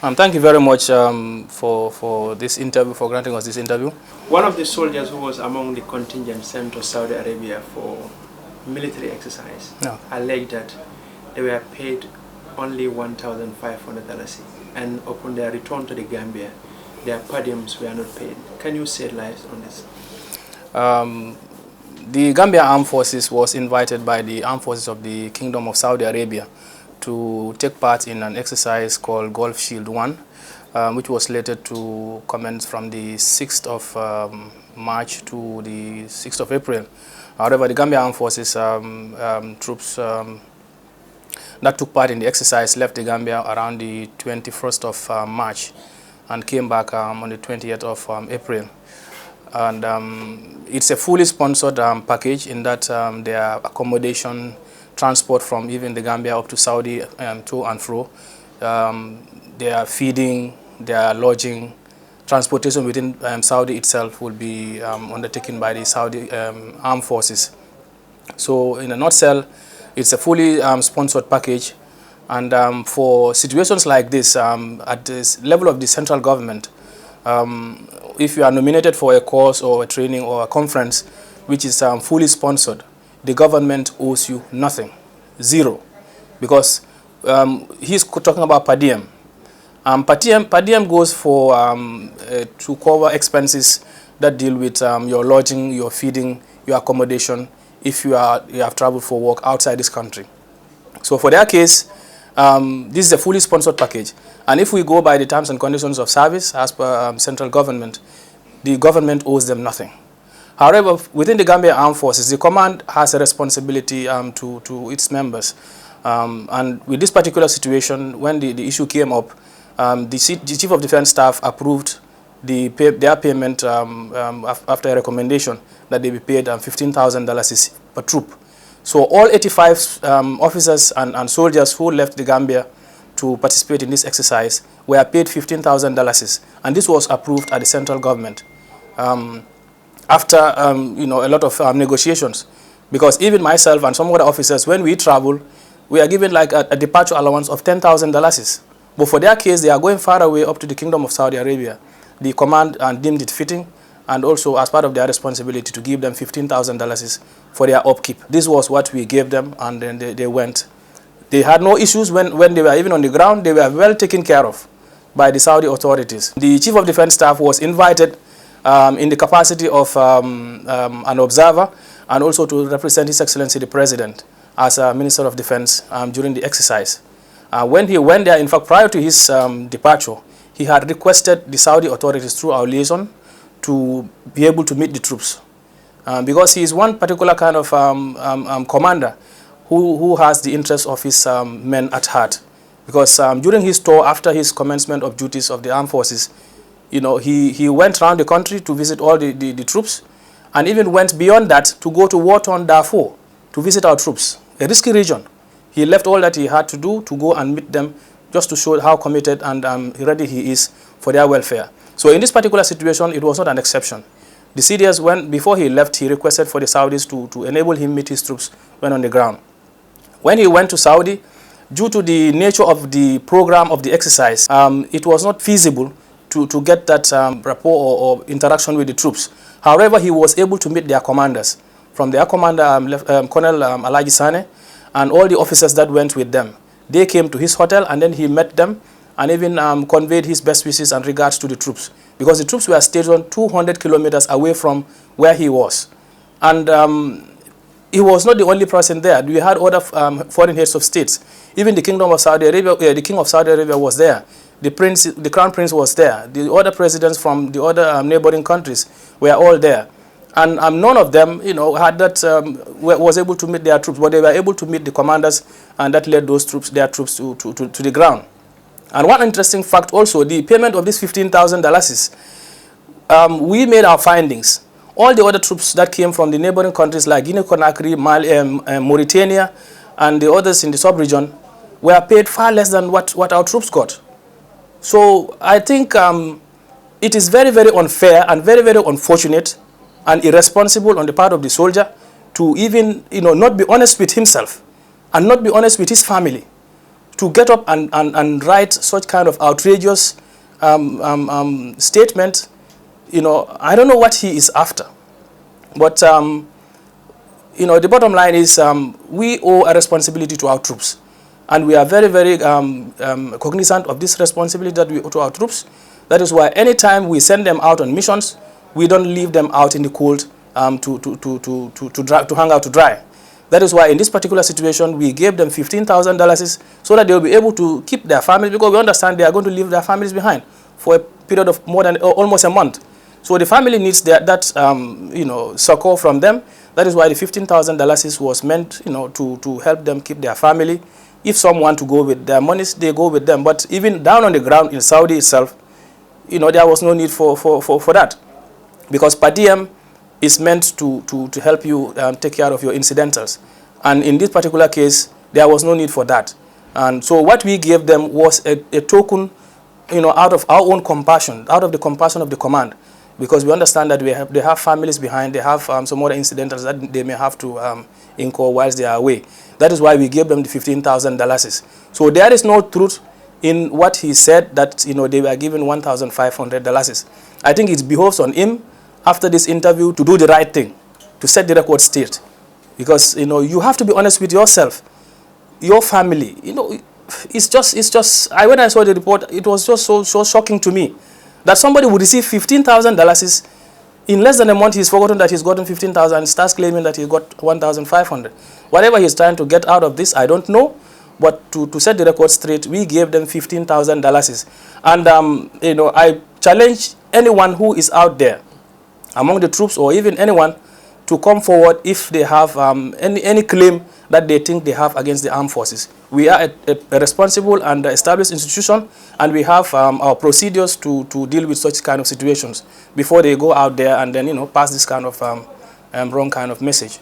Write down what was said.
Thank you very much for this interview, for granting us this interview. One of the soldiers who was among the contingent sent to Saudi Arabia for military exercise alleged that they were paid only $1,500, and upon their return to the Gambia, their per diems were not paid. Can you shed light on this? The Gambia Armed Forces was invited by the Armed Forces of the Kingdom of Saudi Arabia to take part in an exercise called Gulf Shield 1, which was slated to commence from the 6th of March to the 6th of April. However, the Gambia Armed Forces troops that took part in the exercise left the Gambia around the 21st of March and came back on the 20th of April. And it's a fully sponsored package in that their accommodation, transport from even the Gambia up to Saudi to and fro, their feeding, their lodging, transportation within Saudi itself will be undertaken by the Saudi Armed Forces. So in a nutshell, it's a fully sponsored package. And for situations like this, at this level of the central government, if you are nominated for a course or a training or a conference which is fully sponsored, the government owes you nothing, zero, because he's talking about per diem. Per diem goes for to cover expenses that deal with your lodging, your feeding, your accommodation if you have traveled for work outside this country. So for their case, this is a fully sponsored package, and if we go by the terms and conditions of service as per central government, the government owes them nothing. However, within the Gambia Armed Forces, the command has a responsibility to its members. And with this particular situation, when the issue came up, the Chief of Defense Staff approved their payment after a recommendation that they be paid $15,000 per troop. So all 85 officers and soldiers who left the Gambia to participate in this exercise were paid $15,000, and this was approved at the central government after a lot of negotiations. Because even myself and some other officers, when we travel, we are given like a departure allowance of $10,000. But for their case, they are going far away up to the Kingdom of Saudi Arabia. The command deemed it fitting, and also as part of their responsibility, to give them $15,000 for their upkeep. This was what we gave them, and then they went. They had no issues when they were even on the ground. They were well taken care of by the Saudi authorities. The Chief of Defense Staff was invited in the capacity of an observer, and also to represent His Excellency the President as a Minister of Defense during the exercise. When he went there, in fact, prior to his departure, he had requested the Saudi authorities through our liaison to be able to meet the troops. Because he is one particular kind of commander who has the interests of his men at heart. Because during his tour, after his commencement of duties of the armed forces, he went around the country to visit all the troops, and even went beyond that to go to war-torn Darfur to visit our troops, a risky region. He left all that he had to do to go and meet them, just to show how committed and ready he is for their welfare. So in this particular situation, it was not an exception. The CDS, before he left, he requested for the Saudis to enable him meet his troops when on the ground. When he went to Saudi, due to the nature of the program of the exercise, it was not feasible to get that rapport or interaction with the troops. However, he was able to meet their commanders, from their commander, Colonel Alaji Sane, and all the officers that went with them. They came to his hotel, and then he met them, and even conveyed his best wishes and regards to the troops, because the troops were stationed 200 kilometers away from where he was. And he was not the only person there. We had other foreign heads of states. Even the Kingdom of Saudi Arabia, the King of Saudi Arabia was there. The Crown Prince was there. The other presidents from the other neighboring countries were all there. And none of them, had that was able to meet their troops, but they were able to meet the commanders, and that led their troops to the ground. And one interesting fact also, the payment of this $15,000, we made our findings. All the other troops that came from the neighboring countries like Guinea-Conakry, Mauritania, and the others in the sub-region were paid far less than what our troops got. So I think it is very, very unfair and very, very unfortunate and irresponsible on the part of the soldier to even, not be honest with himself and not be honest with his family, to get up and write such kind of outrageous statement, you know, I don't know what he is after. But, you know, the bottom line is we owe a responsibility to our troops. And we are very, very cognizant of this responsibility that we owe to our troops. That is why anytime we send them out on missions, we don't leave them out in the cold to hang out to dry. That is why in this particular situation, we gave them $15,000 so that they'll be able to keep their families, because we understand they are going to leave their families behind for a period of more than almost a month. So the family needs that you know, succor from them. That is why the $15,000 was meant, you know, to help them keep their family. If some want to go with their monies, they go with them. But even down on the ground in Saudi itself, you know, there was no need for that, because per diem is meant to help you take care of your incidentals. And in this particular case, there was no need for that. And so what we gave them was a token, you know, out of our own compassion, out of the compassion of the command, because we understand that they have families behind, they have some other incidentals that they may have to incur whilst they are away. That is why we gave them the $15,000. So there is no truth in what he said that, you know, they were given $1,500. I think it behoves on him after this interview to do the right thing, to set the record straight, because, you know, you have to be honest with yourself, your family. You know, it's just. When I saw the report, it was just so shocking to me that somebody would receive $15,000 in less than a month. He's forgotten that he's gotten $15,000 and starts claiming that he got $1,500. Whatever he's trying to get out of this, I don't know. But to set the record straight, we gave them $15,000. And you know, I challenge anyone who is out there among the troops, or even anyone, to come forward if they have any claim that they think they have against the armed forces. We are a responsible and established institution, and we have our procedures to deal with such kind of situations before they go out there and then, you know, pass this kind of wrong kind of message.